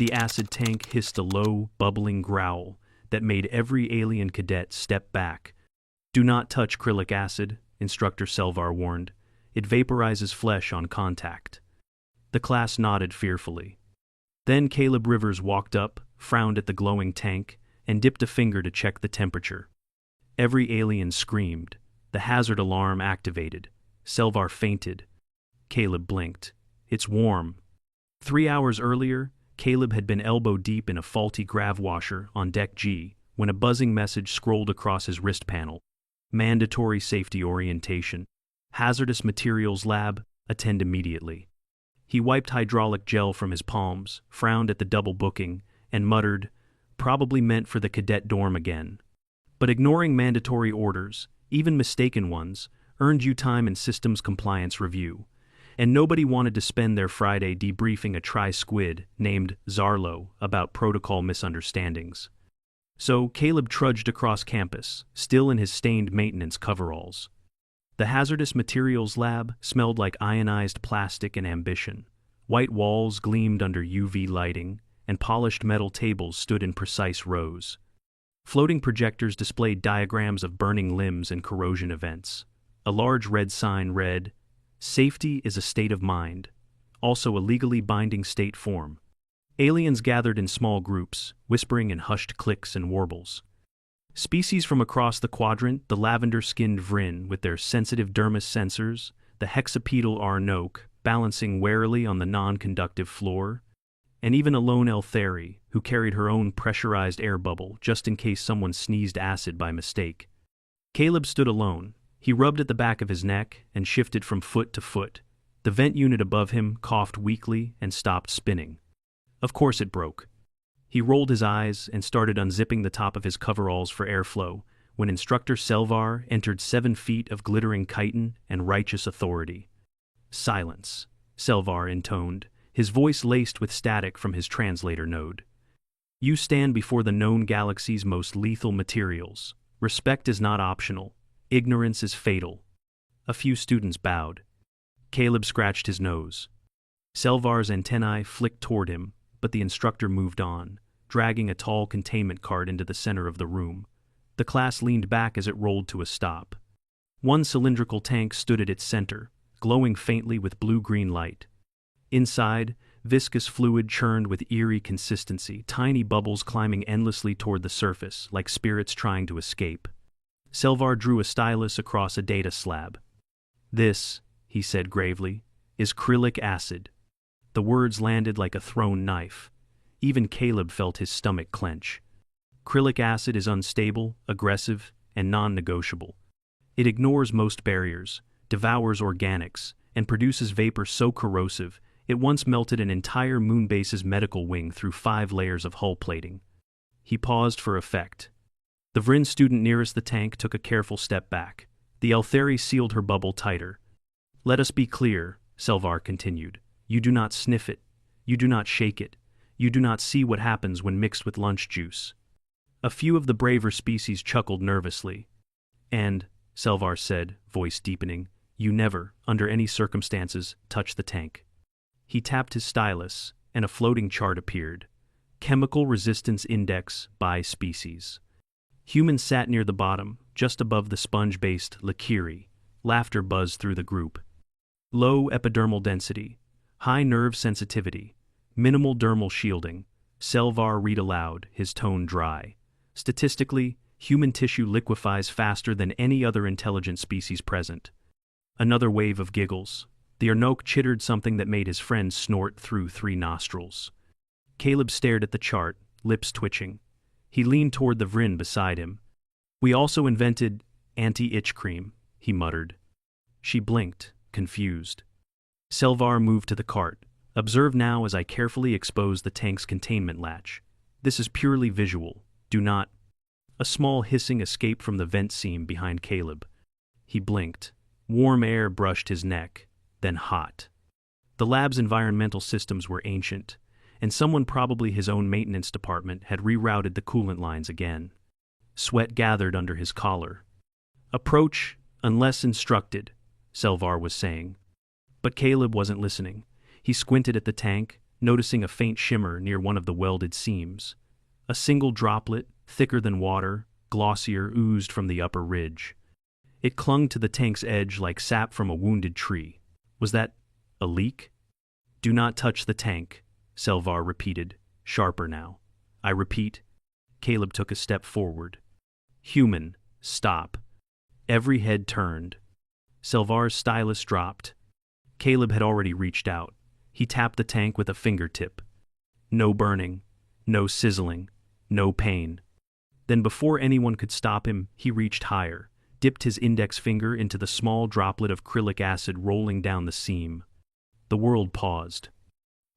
The acid tank hissed a low, bubbling growl that made every alien cadet step back. "Do not touch acrylic acid," Instructor Selvar warned. "It vaporizes flesh on contact." The class nodded fearfully. Then Caleb Rivers walked up, frowned at the glowing tank, and dipped a finger to check the temperature. Every alien screamed. The hazard alarm activated. Selvar fainted. Caleb blinked. "It's warm." 3 hours earlier, Caleb had been elbow-deep in a faulty grav washer on Deck G when a buzzing message scrolled across his wrist panel. "Mandatory safety orientation. Hazardous materials lab, attend immediately." He wiped hydraulic gel from his palms, frowned at the double booking, and muttered, "Probably meant for the cadet dorm again." But ignoring mandatory orders, even mistaken ones, earned you time in systems compliance review. And nobody wanted to spend their Friday debriefing a tri-squid named Zarlo about protocol misunderstandings. So Caleb trudged across campus, still in his stained maintenance coveralls. The hazardous materials lab smelled like ionized plastic and ambition. White walls gleamed under UV lighting, and polished metal tables stood in precise rows. Floating projectors displayed diagrams of burning limbs and corrosion events. A large red sign read, "Safety is a state of mind," also a legally binding state form. Aliens gathered in small groups, whispering in hushed clicks and warbles. Species from across the quadrant, the lavender-skinned Vryn with their sensitive dermis sensors, the hexapedal Arnoke balancing warily on the non-conductive floor, and even a lone Eltheri who carried her own pressurized air bubble just in case someone sneezed acid by mistake. Caleb stood alone. He rubbed at the back of his neck and shifted from foot to foot. The vent unit above him coughed weakly and stopped spinning. Of course it broke. He rolled his eyes and started unzipping the top of his coveralls for airflow when Instructor Selvar entered 7 feet of glittering chitin and righteous authority. "Silence," Selvar intoned, his voice laced with static from his translator node. "You stand before the known galaxy's most lethal materials. Respect is not optional. Ignorance is fatal." A few students bowed. Caleb scratched his nose. Selvar's antennae flicked toward him, but the instructor moved on, dragging a tall containment cart into the center of the room. The class leaned back as it rolled to a stop. One cylindrical tank stood at its center, glowing faintly with blue-green light. Inside, viscous fluid churned with eerie consistency, tiny bubbles climbing endlessly toward the surface, like spirits trying to escape. Selvar drew a stylus across a data slab. "This," he said gravely, "is acrylic acid." The words landed like a thrown knife. Even Caleb felt his stomach clench. Acrylic acid is unstable, aggressive, and non-negotiable. It ignores most barriers, devours organics, and produces vapor so corrosive it once melted an entire moonbase's medical wing through 5 layers of hull plating. He paused for effect. The Vryn student nearest the tank took a careful step back. The Eltheri sealed her bubble tighter. "Let us be clear," Selvar continued. "You do not sniff it. You do not shake it. You do not see what happens when mixed with lunch juice." A few of the braver species chuckled nervously. "And," Selvar said, voice deepening, "you never, under any circumstances, touch the tank." He tapped his stylus, and a floating chart appeared. Chemical Resistance Index by Species. Humans sat near the bottom, just above the sponge-based Lakiri. Laughter buzzed through the group. Low epidermal density. High nerve sensitivity. Minimal dermal shielding. Selvar read aloud, his tone dry. Statistically, human tissue liquefies faster than any other intelligent species present. Another wave of giggles. The Arnoke chittered something that made his friend snort through 3 nostrils. Caleb stared at the chart, lips twitching. He leaned toward the Vryn beside him. "We also invented anti-itch cream," he muttered. She blinked, confused. Selvar moved to the cart. "Observe now as I carefully expose the tank's containment latch. This is purely visual. Do not—" A small hissing escaped from the vent seam behind Caleb. He blinked. Warm air brushed his neck, then hot. The lab's environmental systems were ancient, and someone, probably his own maintenance department, had rerouted the coolant lines again. Sweat gathered under his collar. "Approach, unless instructed," Selvar was saying. But Caleb wasn't listening. He squinted at the tank, noticing a faint shimmer near one of the welded seams. A single droplet, thicker than water, glossier, oozed from the upper ridge. It clung to the tank's edge like sap from a wounded tree. Was that a leak? "Do not touch the tank," Selvar repeated, sharper now. "I repeat." Caleb took a step forward. "Human, stop." Every head turned. Selvar's stylus dropped. Caleb had already reached out. He tapped the tank with a fingertip. No burning, no sizzling, no pain. Then before anyone could stop him, he reached higher, dipped his index finger into the small droplet of acrylic acid rolling down the seam. The world paused.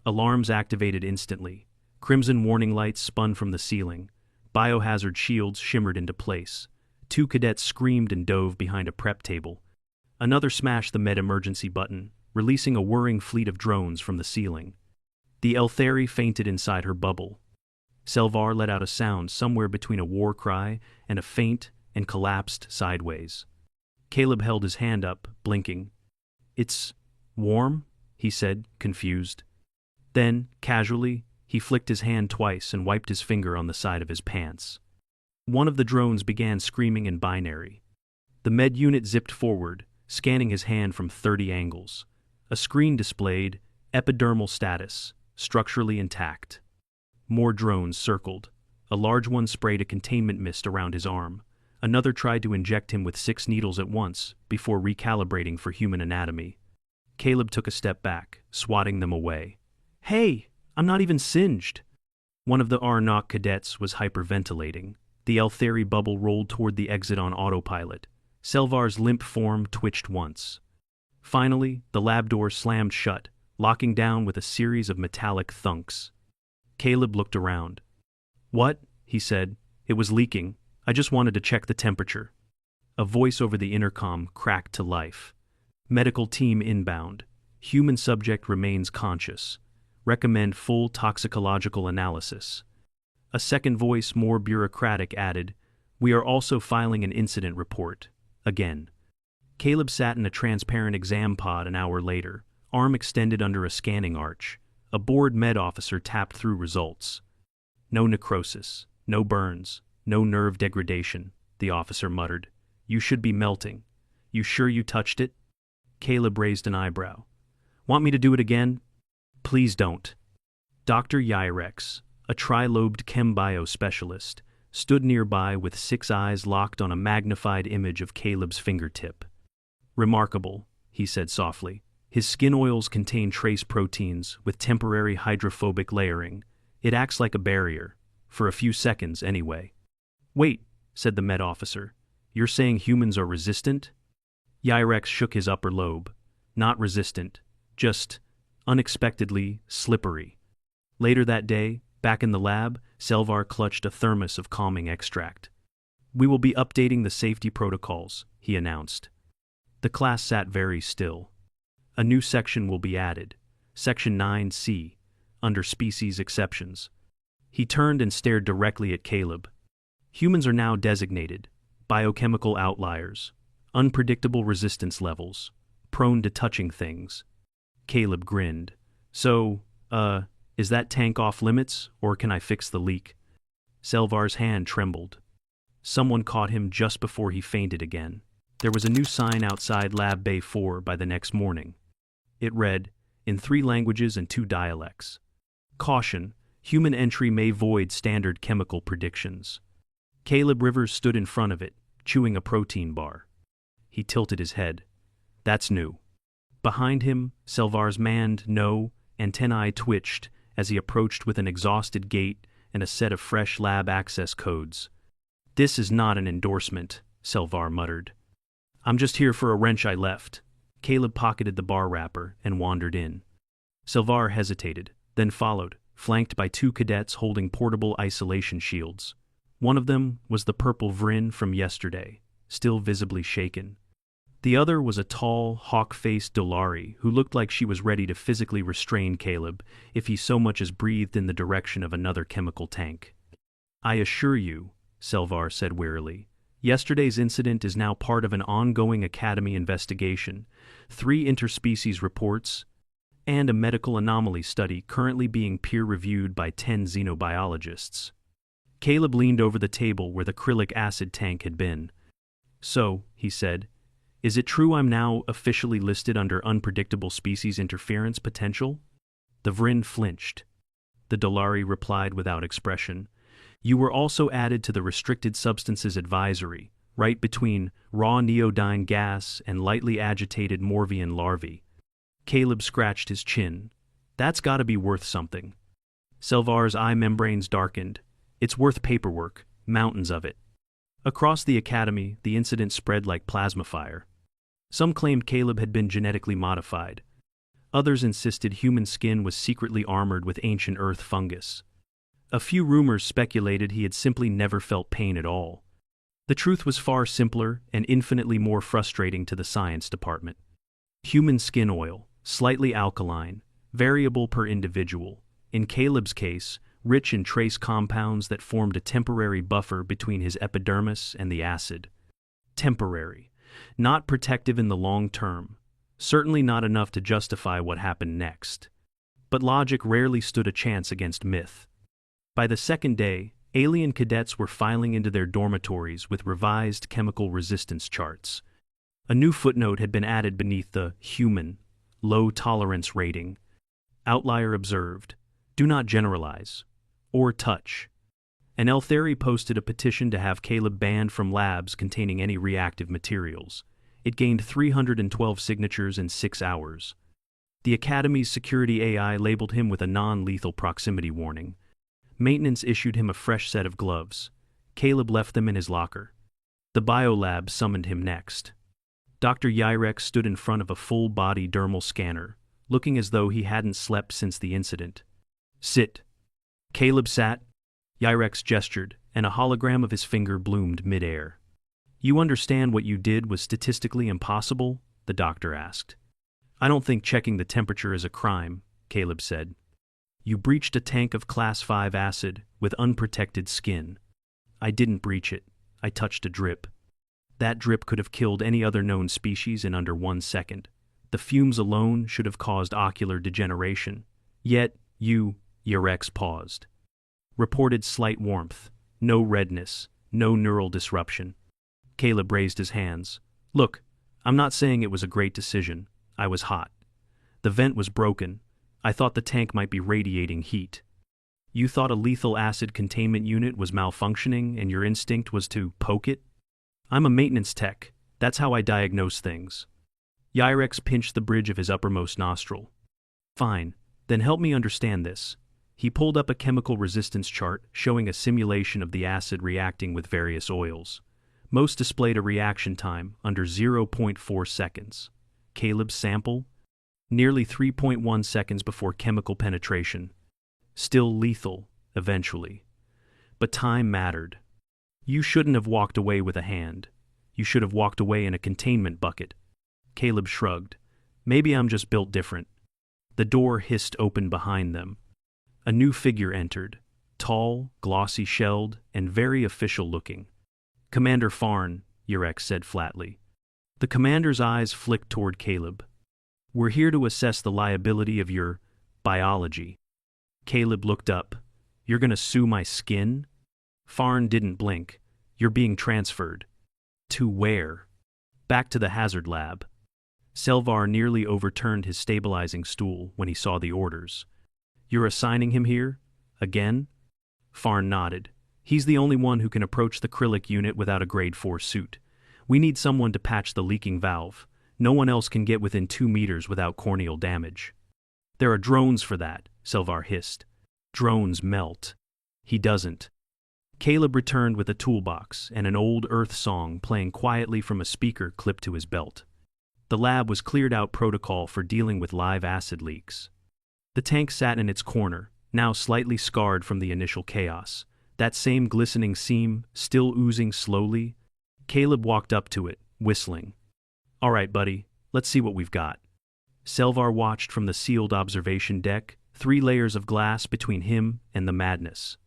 Alarms activated instantly. Crimson warning lights spun from the ceiling. Biohazard shields shimmered into place. 2 cadets screamed and dove behind a prep table. Another smashed the med emergency button, releasing a whirring fleet of drones from the ceiling. The Eltheri fainted inside her bubble. Selvar let out a sound somewhere between a war cry and a faint and collapsed sideways. Caleb held his hand up, blinking. "It's warm?" he said, confused. Then, casually, he flicked his hand twice and wiped his finger on the side of his pants. One of the drones began screaming in binary. The med unit zipped forward, scanning his hand from 30 angles. A screen displayed epidermal status, structurally intact. More drones circled. A large one sprayed a containment mist around his arm. Another tried to inject him with 6 needles at once before recalibrating for human anatomy. Caleb took a step back, swatting them away. "Hey, I'm not even singed." One of the Arnok cadets was hyperventilating. The Eltheri bubble rolled toward the exit on autopilot. Selvar's limp form twitched once. Finally, the lab door slammed shut, locking down with a series of metallic thunks. Caleb looked around. "What?" he said. "It was leaking. I just wanted to check the temperature." A voice over the intercom cracked to life. "Medical team inbound. Human subject remains conscious. Recommend full toxicological analysis." A second voice, more bureaucratic, added, "We are also filing an incident report." Again. Caleb sat in a transparent exam pod an hour later, arm extended under a scanning arch. A bored med officer tapped through results. "No necrosis, no burns, no nerve degradation," the officer muttered. "You should be melting. You sure you touched it?" Caleb raised an eyebrow. "Want me to do it again?" "Please don't." Dr. Yirex, a tri-lobed chem-bio specialist, stood nearby with 6 eyes locked on a magnified image of Caleb's fingertip. "Remarkable," he said softly. "His skin oils contain trace proteins with temporary hydrophobic layering. It acts like a barrier, for a few seconds anyway." "Wait," said the med officer. "You're saying humans are resistant?" Yirex shook his upper lobe. "Not resistant, just unexpectedly slippery." Later that day, back in the lab, Selvar clutched a thermos of calming extract. "We will be updating the safety protocols," he announced. The class sat very still. A new section will be added, Section 9C, under Species Exceptions. He turned and stared directly at Caleb. Humans are now designated biochemical outliers, unpredictable resistance levels, prone to touching things. Caleb grinned. "So, is that tank off limits, or can I fix the leak?" Selvar's hand trembled. Someone caught him just before he fainted again. There was a new sign outside Lab Bay 4 by the next morning. It read, in 3 languages and 2 dialects. "Caution, human entry may void standard chemical predictions." Caleb Rivers stood in front of it, chewing a protein bar. He tilted his head. "That's new." Behind him, Selvar's manned antennae twitched as he approached with an exhausted gait and a set of fresh lab access codes. "This is not an endorsement," Selvar muttered. "I'm just here for a wrench I left." Caleb pocketed the bar wrapper and wandered in. Selvar hesitated, then followed, flanked by 2 cadets holding portable isolation shields. One of them was the purple Vryn from yesterday, still visibly shaken. The other was a tall, hawk-faced Dolari who looked like she was ready to physically restrain Caleb if he so much as breathed in the direction of another chemical tank. "I assure you," Selvar said wearily, "yesterday's incident is now part of an ongoing Academy investigation. 3 interspecies reports." and a medical anomaly study currently being peer-reviewed by 10 xenobiologists. Caleb leaned over the table where the acrylic acid tank had been. "So," he said, "is it true I'm now officially listed under unpredictable species interference potential?" The Vryn flinched. The Dolari replied without expression. "You were also added to the Restricted Substances Advisory, right between raw neodyne gas and lightly agitated Morvian larvae." Caleb scratched his chin. "That's gotta be worth something." Selvar's eye membranes darkened. "It's worth paperwork, mountains of it." Across the academy, the incident spread like plasma fire. Some claimed Caleb had been genetically modified. Others insisted human skin was secretly armored with ancient Earth fungus. A few rumors speculated he had simply never felt pain at all. The truth was far simpler and infinitely more frustrating to the science department. Human skin oil, slightly alkaline, variable per individual. In Caleb's case, rich in trace compounds that formed a temporary buffer between his epidermis and the acid. Temporary. Not protective in the long term. Certainly not enough to justify what happened next. But logic rarely stood a chance against myth. By the second day, alien cadets were filing into their dormitories with revised chemical resistance charts. A new footnote had been added beneath the human, low tolerance rating. Outlier observed. Do not generalize. Or touch. An Eltheri posted a petition to have Caleb banned from labs containing any reactive materials. It gained 312 signatures in 6 hours. The Academy's security AI labeled him with a non-lethal proximity warning. Maintenance issued him a fresh set of gloves. Caleb left them in his locker. The biolab summoned him next. Dr. Yrek stood in front of a full-body dermal scanner, looking as though he hadn't slept since the incident. "Sit." Caleb sat. Yrek gestured, and a hologram of his finger bloomed mid-air. "You understand what you did was statistically impossible?" the doctor asked. "I don't think checking the temperature is a crime," Caleb said. "You breached a tank of Class 5 acid with unprotected skin." "I didn't breach it. I touched a drip." "That drip could have killed any other known species in under 1 second. The fumes alone should have caused ocular degeneration. Yet, you," Yrek paused. "Reported slight warmth, no redness, no neural disruption." Caleb raised his hands. "Look, I'm not saying it was a great decision. I was hot. The vent was broken. I thought the tank might be radiating heat. You thought a lethal acid containment unit was malfunctioning and your instinct was to poke it? I'm a maintenance tech. That's how I diagnose things." Yrek pinched the bridge of his uppermost nostril. "Fine, then help me understand this." He pulled up a chemical resistance chart showing a simulation of the acid reacting with various oils. Most displayed a reaction time under 0.4 seconds. Caleb's sample? Nearly 3.1 seconds before chemical penetration. Still lethal, eventually. But time mattered. You shouldn't have walked away with a hand. You should have walked away in a containment bucket. Caleb shrugged. "Maybe I'm just built different." The door hissed open behind them. A new figure entered, tall, glossy-shelled, and very official-looking. "Commander Farn," Yrek said flatly. The commander's eyes flicked toward Caleb. "We're here to assess the liability of your biology." Caleb looked up. "You're gonna sue my skin?" Farn didn't blink. "You're being transferred." "To where?" "Back to the hazard lab." Selvar nearly overturned his stabilizing stool when he saw the orders. "You're assigning him here? Again?" Farn nodded. "He's the only one who can approach the acrylic unit without a grade 4 suit. We need someone to patch the leaking valve. No one else can get within 2 meters without corneal damage." "There are drones for that," Selvar hissed. "Drones melt." "He doesn't." Caleb returned with a toolbox and an old Earth song playing quietly from a speaker clipped to his belt. The lab was cleared out protocol for dealing with live acid leaks. The tank sat in its corner, now slightly scarred from the initial chaos. That same glistening seam, still oozing slowly. Caleb walked up to it, whistling. "All right, buddy, let's see what we've got." Selvar watched from the sealed observation deck, 3 layers of glass between him and the madness.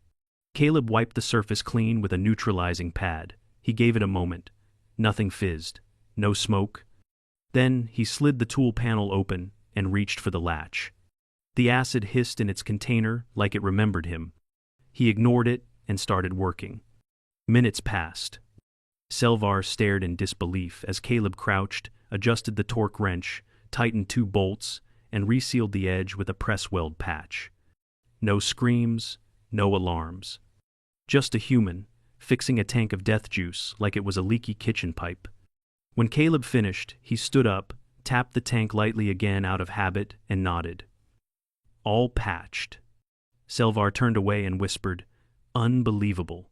Caleb wiped the surface clean with a neutralizing pad. He gave it a moment. Nothing fizzed. No smoke. Then he slid the tool panel open, and reached for the latch. The acid hissed in its container like it remembered him. He ignored it and started working. Minutes passed. Selvar stared in disbelief as Caleb crouched, adjusted the torque wrench, tightened 2 bolts, and resealed the edge with a press weld patch. No screams, no alarms. Just a human, fixing a tank of death juice like it was a leaky kitchen pipe. When Caleb finished, he stood up, tapped the tank lightly again out of habit, and nodded. All patched. Selvar turned away and whispered, "Unbelievable."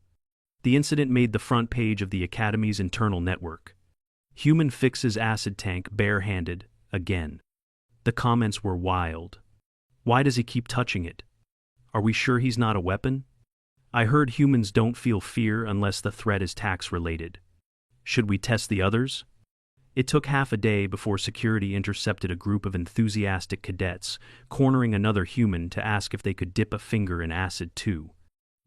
The incident made the front page of the Academy's internal network. Human fixes acid tank bare-handed, again. The comments were wild. Why does he keep touching it? Are we sure he's not a weapon? I heard humans don't feel fear unless the threat is tax-related. Should we test the others? It took half a day before security intercepted a group of enthusiastic cadets, cornering another human to ask if they could dip a finger in acid too.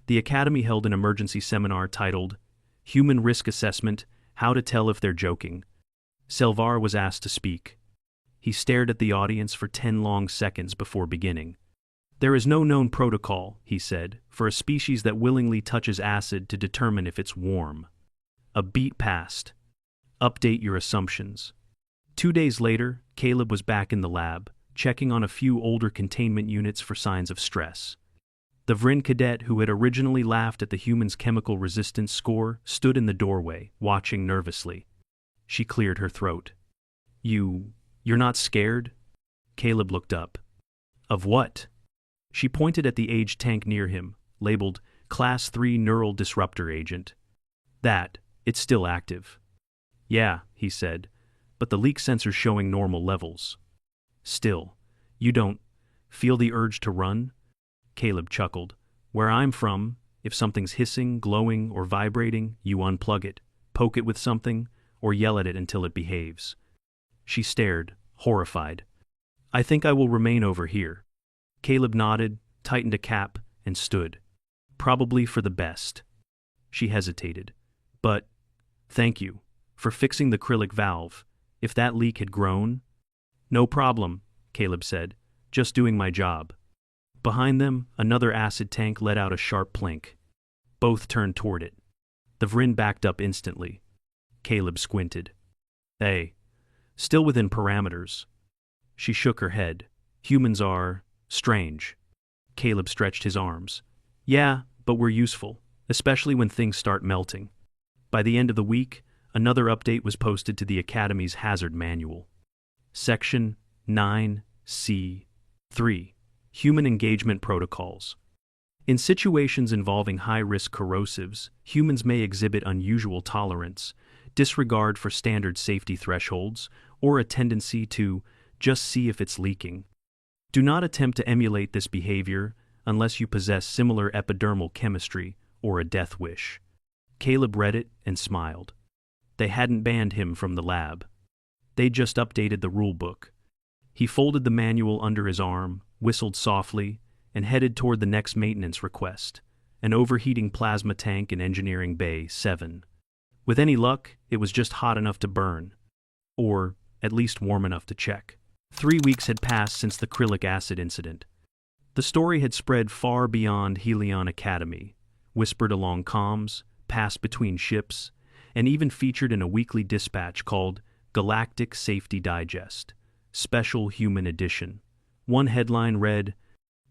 The Academy held an emergency seminar titled, "Human Risk Assessment, How to Tell If They're Joking." Selvar was asked to speak. He stared at the audience for 10 long seconds before beginning. "There is no known protocol," he said, "for a species that willingly touches acid to determine if it's warm." A beat passed. Update your assumptions. 2 days later, Caleb was back in the lab, checking on a few older containment units for signs of stress. The Vryn cadet who had originally laughed at the human's chemical resistance score stood in the doorway, watching nervously. She cleared her throat. You're not scared?" Caleb looked up. "Of what?" She pointed at the aged tank near him, labeled Class 3 Neural Disruptor Agent. It's still active." "Yeah," he said, "but the leak sensor's showing normal levels." "Still, you don't feel the urge to run?" Caleb chuckled. "Where I'm from, if something's hissing, glowing, or vibrating, you unplug it, poke it with something, or yell at it until it behaves." She stared, horrified. "I think I will remain over here." Caleb nodded, tightened a cap, and stood. "Probably for the best." She hesitated. "But, thank you, for fixing the acrylic valve. If that leak had grown—" "No problem," Caleb said. "Just doing my job." Behind them, another acid tank let out a sharp plink. Both turned toward it. The Vryn backed up instantly. Caleb squinted. "Hey, still within parameters." She shook her head. "Humans are strange." Caleb stretched his arms. "Yeah, but we're useful, especially when things start melting." By the end of the week, another update was posted to the Academy's Hazard Manual. Section 9C3. Human Engagement Protocols. In situations involving high-risk corrosives, humans may exhibit unusual tolerance, disregard for standard safety thresholds, or a tendency to just see if it's leaking. Do not attempt to emulate this behavior unless you possess similar epidermal chemistry or a death wish. Caleb read it and smiled. They hadn't banned him from the lab. They just updated the rulebook. He folded the manual under his arm, whistled softly, and headed toward the next maintenance request, an overheating plasma tank in Engineering Bay 7. With any luck, it was just hot enough to burn. Or, at least warm enough to check. 3 weeks had passed since the acrylic acid incident. The story had spread far beyond Helion Academy, whispered along comms, passed between ships, and even featured in a weekly dispatch called Galactic Safety Digest, Special Human Edition. One headline read,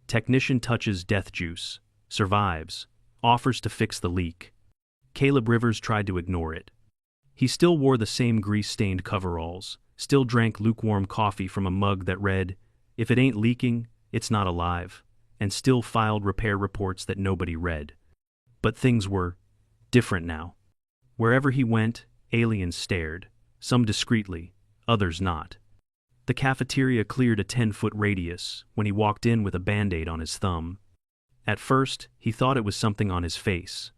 "Technician touches death juice, survives, offers to fix the leak." Caleb Rivers tried to ignore it. He still wore the same grease-stained coveralls, still drank lukewarm coffee from a mug that read, "If it ain't leaking, it's not alive," and still filed repair reports that nobody read. But things were different now. Wherever he went, aliens stared, some discreetly, others not. The cafeteria cleared a 10-foot radius when he walked in with a Band-Aid on his thumb. At first, he thought it was something on his face.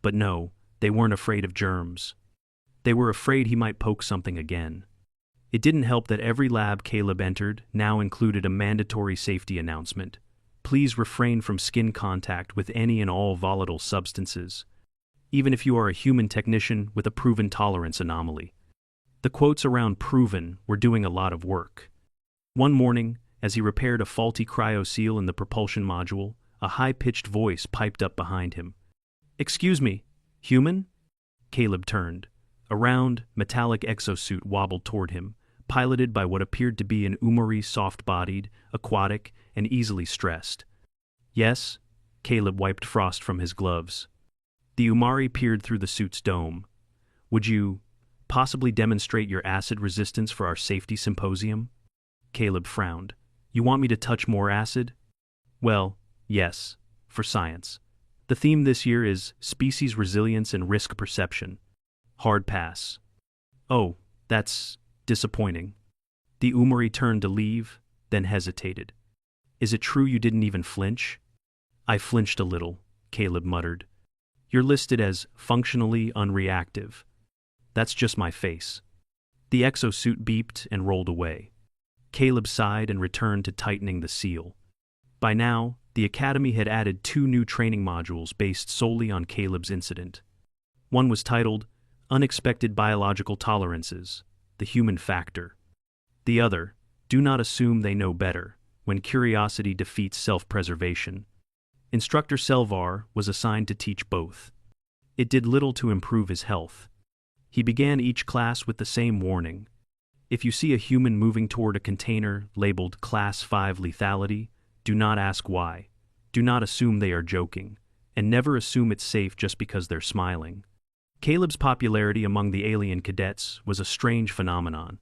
But no, they weren't afraid of germs. They were afraid he might poke something again. It didn't help that every lab Caleb entered now included a mandatory safety announcement. Please refrain from skin contact with any and all volatile substances, even if you are a human technician with a proven tolerance anomaly. The quotes around proven were doing a lot of work. One morning, as he repaired a faulty cryo-seal in the propulsion module, a high-pitched voice piped up behind him. "Excuse me, human?" Caleb turned. A round, metallic exosuit wobbled toward him, piloted by what appeared to be an Umari soft-bodied, aquatic, and easily stressed. "Yes?" Caleb wiped frost from his gloves. The Umari peered through the suit's dome. "Would you possibly demonstrate your acid resistance for our safety symposium?" Caleb frowned. "You want me to touch more acid?" "Well, yes, for science. The theme this year is species resilience and risk perception. Hard pass." "Oh, that's disappointing." The Umari turned to leave, then hesitated. "Is it true you didn't even flinch?" "I flinched a little," Caleb muttered. "You're listed as functionally unreactive." "That's just my face." The exosuit beeped and rolled away. Caleb sighed and returned to tightening the seal. By now, the Academy had added 2 new training modules based solely on Caleb's incident. One was titled Unexpected Biological Tolerances, the Human Factor. The other, Do Not Assume They Know Better, When Curiosity Defeats Self-Preservation. Instructor Selvar was assigned to teach both. It did little to improve his health. He began each class with the same warning. If you see a human moving toward a container labeled Class 5 Lethality, do not ask why. Do not assume they are joking, and never assume it's safe just because they're smiling. Caleb's popularity among the alien cadets was a strange phenomenon.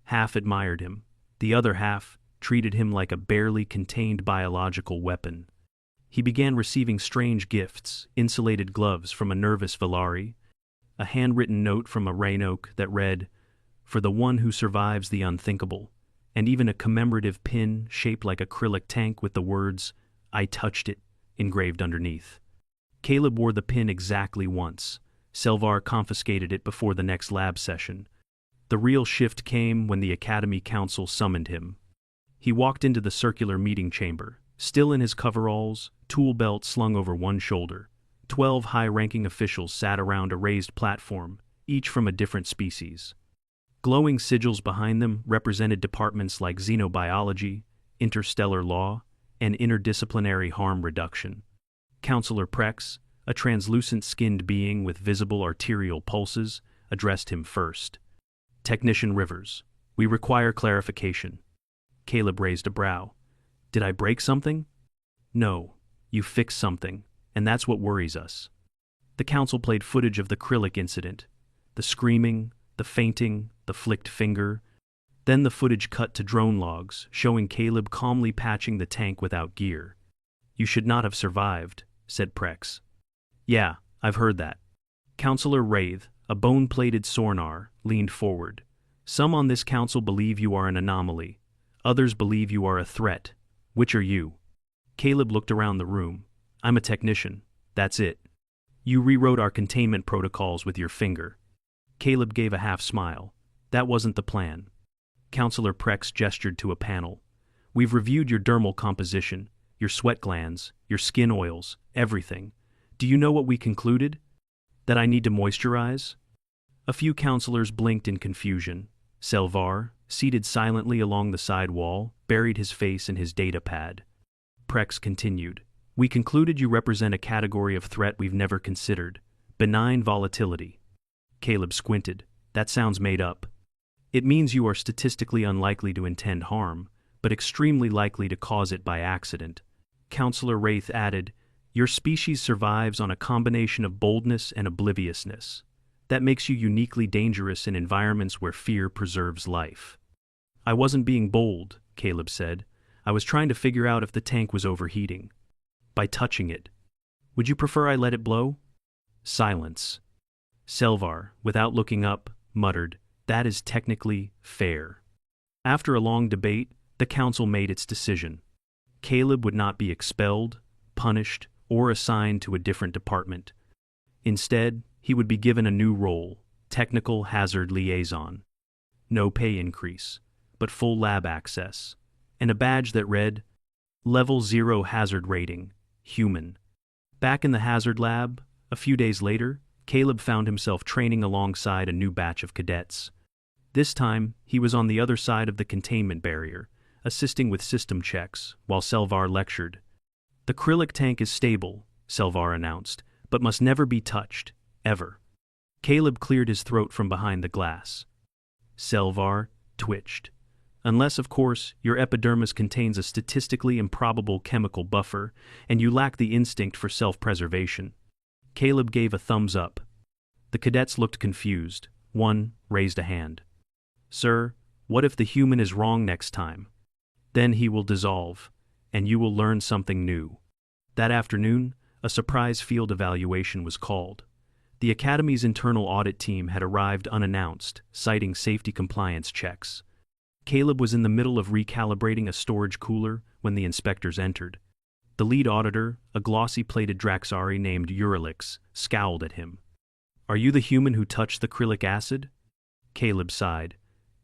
Half admired him. The other half treated him like a barely contained biological weapon. He began receiving strange gifts, insulated gloves from a nervous Valari, a handwritten note from a Rainoke that read, "For the one who survives the unthinkable," and even a commemorative pin shaped like a acrylic tank with the words, "I touched it," engraved underneath. Caleb wore the pin exactly once. Selvar confiscated it before the next lab session. The real shift came when the Academy Council summoned him. He walked into the circular meeting chamber, still in his coveralls, tool belt slung over one shoulder. 12 high-ranking officials sat around a raised platform, each from a different species. Glowing sigils behind them represented departments like xenobiology, interstellar law, and interdisciplinary harm reduction. Counselor Prex, a translucent-skinned being with visible arterial pulses, addressed him first. "Technician Rivers, we require clarification." Caleb raised a brow. "Did I break something?" "No, you fixed something, and that's what worries us." The council played footage of the acrylic incident. The screaming, the fainting, the flicked finger. Then the footage cut to drone logs, showing Caleb calmly patching the tank without gear. "You should not have survived," said Prex. "Yeah, I've heard that." Counselor Wraith, a bone-plated Sornar, leaned forward. "Some on this council believe you are an anomaly. Others believe you are a threat. Which are you?" Caleb looked around the room. "I'm a technician. That's it. You rewrote our containment protocols with your finger." Caleb gave a half-smile. "That wasn't the plan." Counselor Prex gestured to a panel. "We've reviewed your dermal composition, your sweat glands, your skin oils, everything. Do you know what we concluded? That I need to moisturize?" A few counselors blinked in confusion. Selvar, seated silently along the side wall, buried his face in his data pad. Prex continued. "We concluded you represent a category of threat we've never considered. Benign volatility." Caleb squinted. "That sounds made up." "It means you are statistically unlikely to intend harm, but extremely likely to cause it by accident." Counselor Wraith added, "Your species survives on a combination of boldness and obliviousness. That makes you uniquely dangerous in environments where fear preserves life." "I wasn't being bold," Caleb said. "I was trying to figure out if the tank was overheating. By touching it. Would you prefer I let it blow?" Silence. Selvar, without looking up, muttered, "That is technically fair." After a long debate, the council made its decision. Caleb would not be expelled, punished, or assigned to a different department. Instead, he would be given a new role, technical hazard liaison. No pay increase, but full lab access, and a badge that read, Level 0 Hazard Rating, Human. Back in the hazard lab, a few days later, Caleb found himself training alongside a new batch of cadets. This time, he was on the other side of the containment barrier, assisting with system checks, while Selvar lectured. "The Krillic tank is stable," Selvar announced, "but must never be touched, ever." Caleb cleared his throat from behind the glass. Selvar twitched. "Unless, of course, your epidermis contains a statistically improbable chemical buffer, and you lack the instinct for self-preservation." Caleb gave a thumbs up. The cadets looked confused. One raised a hand. "Sir, what if the human is wrong next time? Then he will dissolve, and you will learn something new." That afternoon, a surprise field evaluation was called. The Academy's internal audit team had arrived unannounced, citing safety compliance checks. Caleb was in the middle of recalibrating a storage cooler when the inspectors entered. The lead auditor, a glossy-plated Draxari named Uralix, scowled at him. "Are you the human who touched the Krillic acid?" Caleb sighed.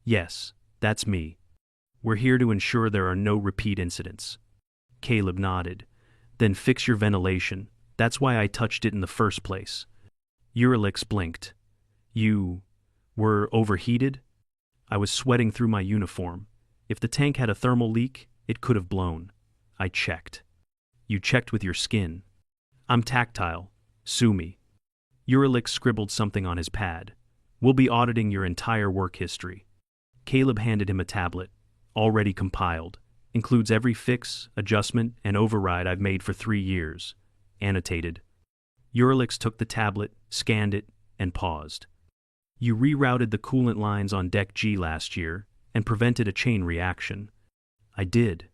"Yes, that's me. We're here to ensure there are no repeat incidents." Caleb nodded. "Then fix your ventilation. That's why I touched it in the first place." Uralix blinked. "You were overheated?" "I was sweating through my uniform. If the tank had a thermal leak, it could have blown. I checked." "You checked with your skin." "I'm tactile. Sue me." Uralix scribbled something on his pad. "We'll be auditing your entire work history." Caleb handed him a tablet, already compiled. "Includes every fix, adjustment, and override I've made for 3 years. Annotated." Uralix took the tablet, scanned it, and paused. "You rerouted the coolant lines on Deck G last year and prevented a chain reaction." "I did."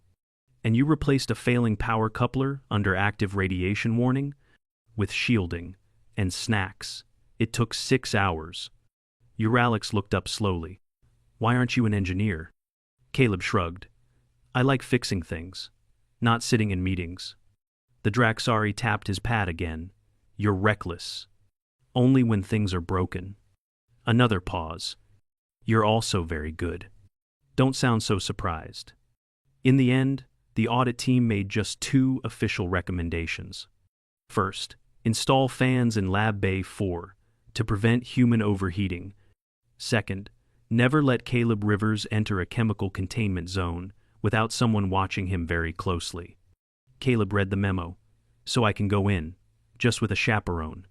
"And you replaced a failing power coupler under active radiation warning? With shielding and snacks. It took 6 hours." Uralix looked up slowly. "Why aren't you an engineer?" Caleb shrugged. "I like fixing things, not sitting in meetings." The Draxari tapped his pad again. "You're reckless. Only when things are broken." Another pause. "You're also very good. Don't sound so surprised." In the end, the audit team made just 2 official recommendations. First, install fans in Lab Bay 4 to prevent human overheating. Second, never let Caleb Rivers enter a chemical containment zone without someone watching him very closely. Caleb read the memo. "So I can go in, just with a chaperone."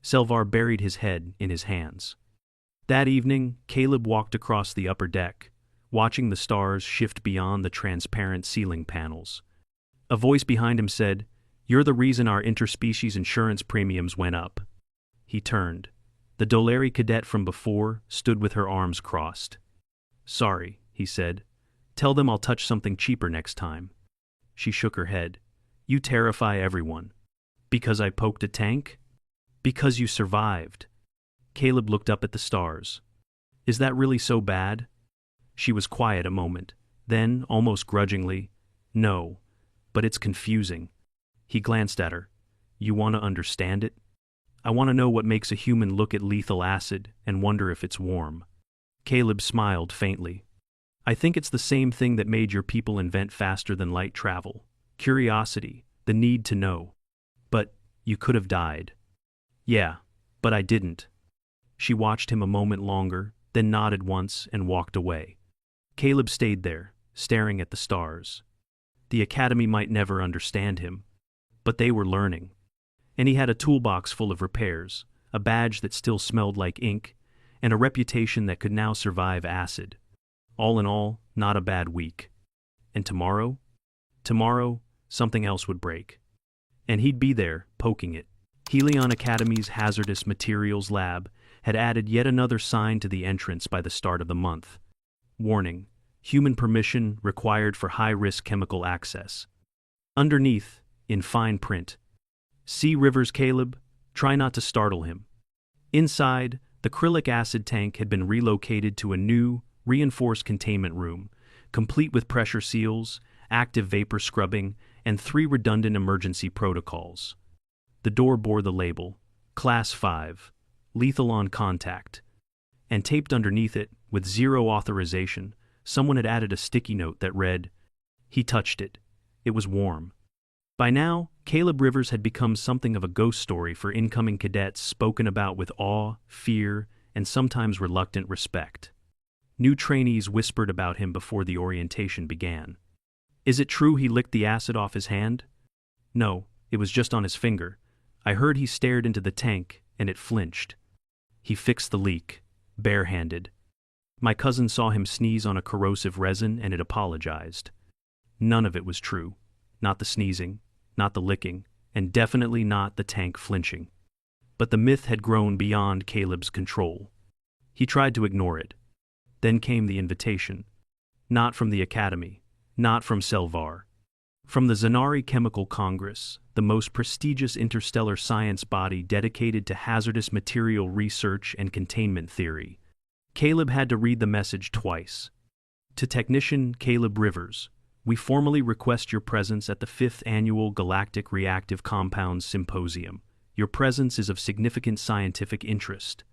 Selvar buried his head in his hands. That evening, Caleb walked across the upper deck, watching the stars shift beyond the transparent ceiling panels. A voice behind him said, "You're the reason our interspecies insurance premiums went up." He turned. The Doleri cadet from before stood with her arms crossed. "Sorry," he said. "Tell them I'll touch something cheaper next time." She shook her head. "You terrify everyone." "Because I poked a tank?" "Because you survived." Caleb looked up at the stars. "Is that really so bad?" She was quiet a moment. Then, almost grudgingly, "No, but it's confusing." He glanced at her. "You want to understand it?" "I want to know what makes a human look at lethal acid and wonder if it's warm." Caleb smiled faintly. "I think it's the same thing that made your people invent faster than light travel. Curiosity, the need to know." "But you could have died." "Yeah, but I didn't." She watched him a moment longer, then nodded once and walked away. Caleb stayed there, staring at the stars. The Academy might never understand him, but they were learning. And he had a toolbox full of repairs, a badge that still smelled like ink, and a reputation that could now survive acid. All in all, not a bad week. And tomorrow? Tomorrow, something else would break. And he'd be there, poking it. Helion Academy's Hazardous Materials Lab had added yet another sign to the entrance by the start of the month. Warning: human permission required for high-risk chemical access. Underneath, in fine print, "See Rivers, Caleb. Try not to startle him." Inside, the Krillic acid tank had been relocated to a new, reinforced containment room, complete with pressure seals, active vapor scrubbing, and 3 redundant emergency protocols. The door bore the label, Class 5, Lethal on Contact. And taped underneath it, with 0 authorization, someone had added a sticky note that read, "He touched it. It was warm." By now, Caleb Rivers had become something of a ghost story for incoming cadets, spoken about with awe, fear, and sometimes reluctant respect. New trainees whispered about him before the orientation began. Is it true he licked the acid off his hand? No, it was just on his finger. I heard he stared into the tank, and it flinched. He fixed the leak, barehanded. My cousin saw him sneeze on a corrosive resin and it apologized. None of it was true. Not the sneezing, not the licking, and definitely not the tank flinching. But the myth had grown beyond Caleb's control. He tried to ignore it. Then came the invitation. Not from the Academy, not from Selvar. From the Zanari Chemical Congress, the most prestigious interstellar science body dedicated to hazardous material research and containment theory. Caleb had to read the message twice. To Technician Caleb Rivers, we formally request your presence at the 5th Annual Galactic Reactive Compounds Symposium. Your presence is of significant scientific interest.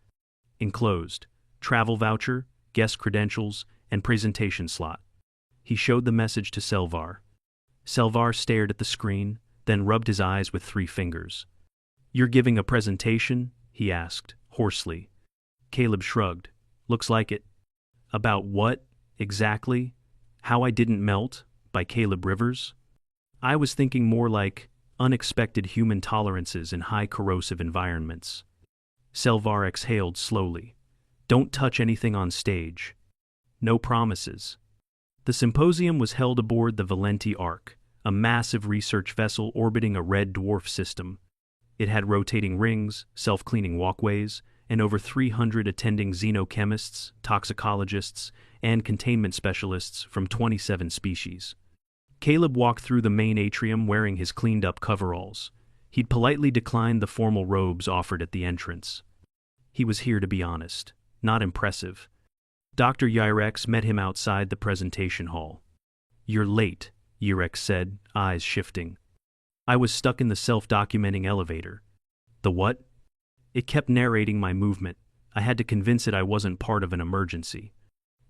Enclosed, travel voucher, guest credentials, and presentation slot. He showed the message to Selvar. Selvar stared at the screen, then rubbed his eyes with 3 fingers. You're giving a presentation? He asked, hoarsely. Caleb shrugged. Looks like it. About what, exactly? How I Didn't Melt, by Caleb Rivers? I was thinking more like unexpected human tolerances in high corrosive environments. Selvar exhaled slowly. Don't touch anything on stage. No promises. The symposium was held aboard the Valenti Ark, a massive research vessel orbiting a red dwarf system. It had rotating rings, self-cleaning walkways, and over 300 attending xenochemists, toxicologists, and containment specialists from 27 species. Caleb walked through the main atrium wearing his cleaned-up coveralls. He'd politely declined the formal robes offered at the entrance. He was here to be honest, not impressive. Dr. Yirex met him outside the presentation hall. You're late, Yirex said, eyes shifting. I was stuck in the self-documenting elevator. The what? It kept narrating my movement. I had to convince it I wasn't part of an emergency.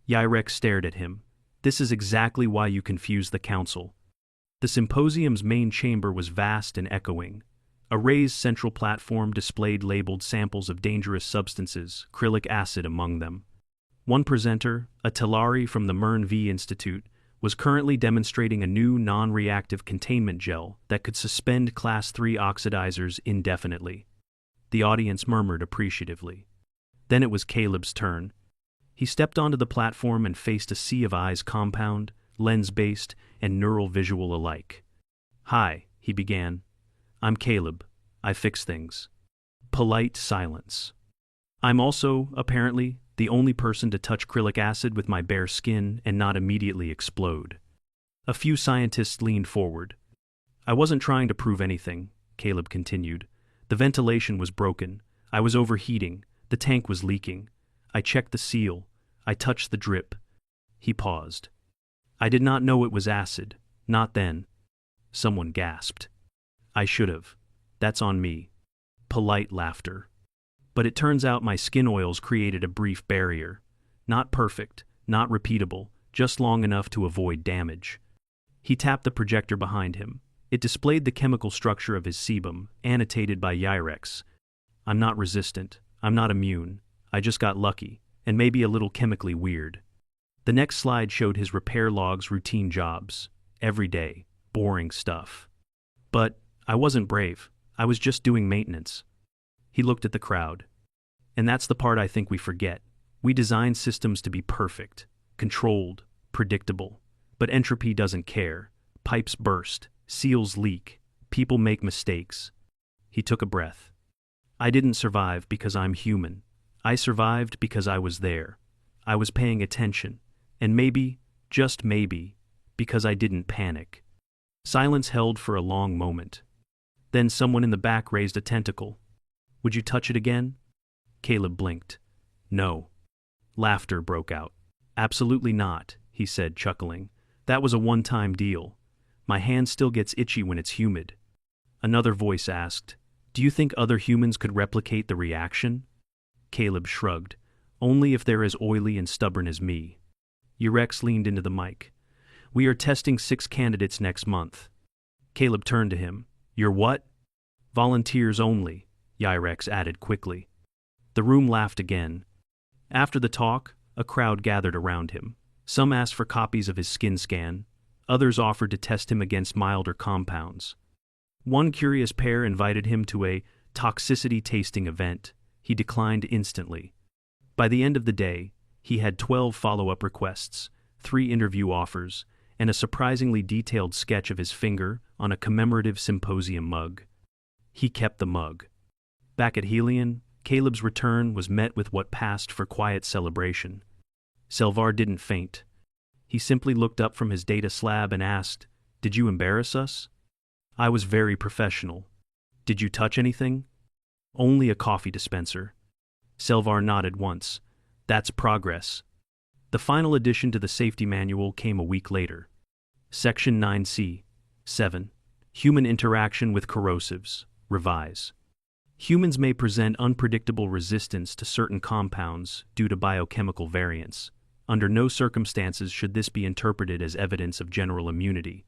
Yirex stared at him. This is exactly why you confused the council. The symposium's main chamber was vast and echoing. A raised central platform displayed labeled samples of dangerous substances, acrylic acid among them. One presenter, a Telari from the Mern V Institute, was currently demonstrating a new non-reactive containment gel that could suspend Class 3 oxidizers indefinitely. The audience murmured appreciatively. Then it was Caleb's turn. He stepped onto the platform and faced a sea of eyes compound, lens-based, and neural visual alike. Hi, he began. I'm Caleb. I fix things. Polite silence. I'm also, apparently, the only person to touch acrylic acid with my bare skin and not immediately explode. A few scientists leaned forward. I wasn't trying to prove anything, Caleb continued. The ventilation was broken. I was overheating. The tank was leaking. I checked the seal. I touched the drip. He paused. I did not know it was acid. Not then. Someone gasped. I should have. That's on me. Polite laughter. But it turns out my skin oils created a brief barrier. Not perfect, not repeatable, just long enough to avoid damage. He tapped the projector behind him. It displayed the chemical structure of his sebum, annotated by Yirex. I'm not resistant. I'm not immune. I just got lucky, and maybe a little chemically weird. The next slide showed his repair log's routine jobs. Every day. Boring stuff. But I wasn't brave. I was just doing maintenance. He looked at the crowd. And that's the part I think we forget. We design systems to be perfect, controlled, predictable. But entropy doesn't care. Pipes burst, seals leak, people make mistakes. He took a breath. I didn't survive because I'm human. I survived because I was there. I was paying attention. And maybe, just maybe, because I didn't panic. Silence held for a long moment. Then someone in the back raised a tentacle. Would you touch it again? Caleb blinked. No. Laughter broke out. Absolutely not, he said, chuckling. That was a one-time deal. My hand still gets itchy when it's humid. Another voice asked, Do you think other humans could replicate the reaction? Caleb shrugged. Only if they're as oily and stubborn as me. Yirex leaned into the mic. We are testing 6 candidates next month. Caleb turned to him. You're what? Volunteers only, Yirex added quickly. The room laughed again. After the talk, A crowd gathered around him. Some asked for copies of his skin scan, others offered to test him against milder compounds. One curious pair invited him to a toxicity tasting event. He declined instantly. By the end of the day, he had 12 follow-up requests, 3 interview offers, and a surprisingly detailed sketch of his finger on a commemorative symposium mug. He kept the mug. Back at Helion, Caleb's return was met with what passed for quiet celebration. Selvar didn't faint. He simply looked up from his data slab and asked, "Did you embarrass us?" "I was very professional." "Did you touch anything?" "Only a coffee dispenser." Selvar nodded once. "That's progress." The final addition to the safety manual came a week later. Section 9C. 7. Human interaction with corrosives. Revise. Humans may present unpredictable resistance to certain compounds due to biochemical variants. Under no circumstances should this be interpreted as evidence of general immunity.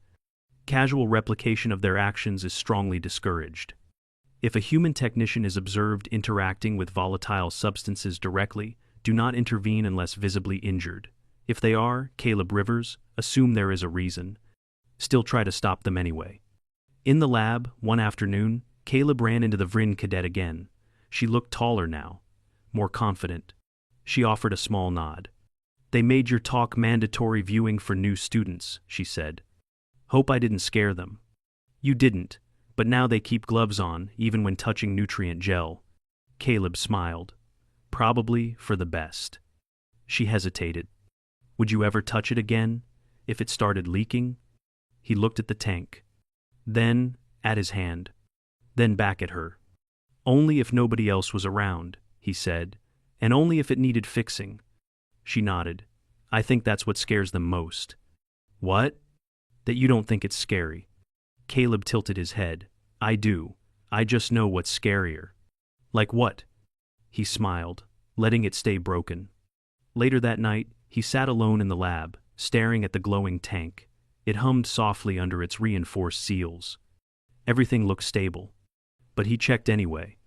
Casual replication of their actions is strongly discouraged. If a human technician is observed interacting with volatile substances directly, do not intervene unless visibly injured. If they are, Caleb Rivers, assume there is a reason. Still try to stop them anyway. In the lab, one afternoon, Caleb ran into the Vryn cadet again. She looked taller now, more confident. She offered a small nod. "They made your talk mandatory viewing for new students," she said. "Hope I didn't scare them." "You didn't, but now they keep gloves on, even when touching nutrient gel." Caleb smiled. "Probably for the best." She hesitated. "Would you ever touch it again, if it started leaking?" He looked at the tank. Then, at his hand. Then back at her. "Only if nobody else was around," he said, "and only if it needed fixing." She nodded. "I think that's what scares them most." "What?" "That you don't think it's scary." Caleb tilted his head. "I do. I just know what's scarier." "Like what?" He smiled, letting it stay broken. Later that night, he sat alone in the lab, staring at the glowing tank. It hummed softly under its reinforced seals. Everything looked stable. But he checked anyway.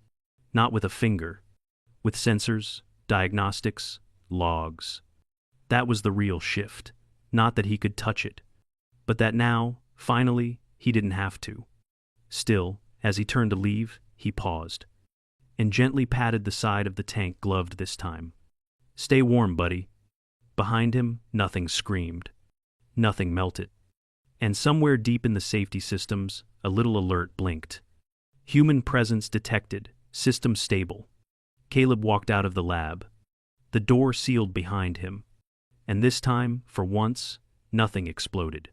Not with a finger. With sensors, diagnostics, logs. That was the real shift. Not that he could touch it, but that now, finally, he didn't have to. Still, as he turned to leave, he paused and gently patted the side of the tank, gloved this time. "Stay warm, buddy." Behind him, nothing screamed. Nothing melted. And somewhere deep in the safety systems, a little alert blinked. Human presence detected, system stable. Caleb walked out of the lab. The door sealed behind him. And this time, for once, nothing exploded.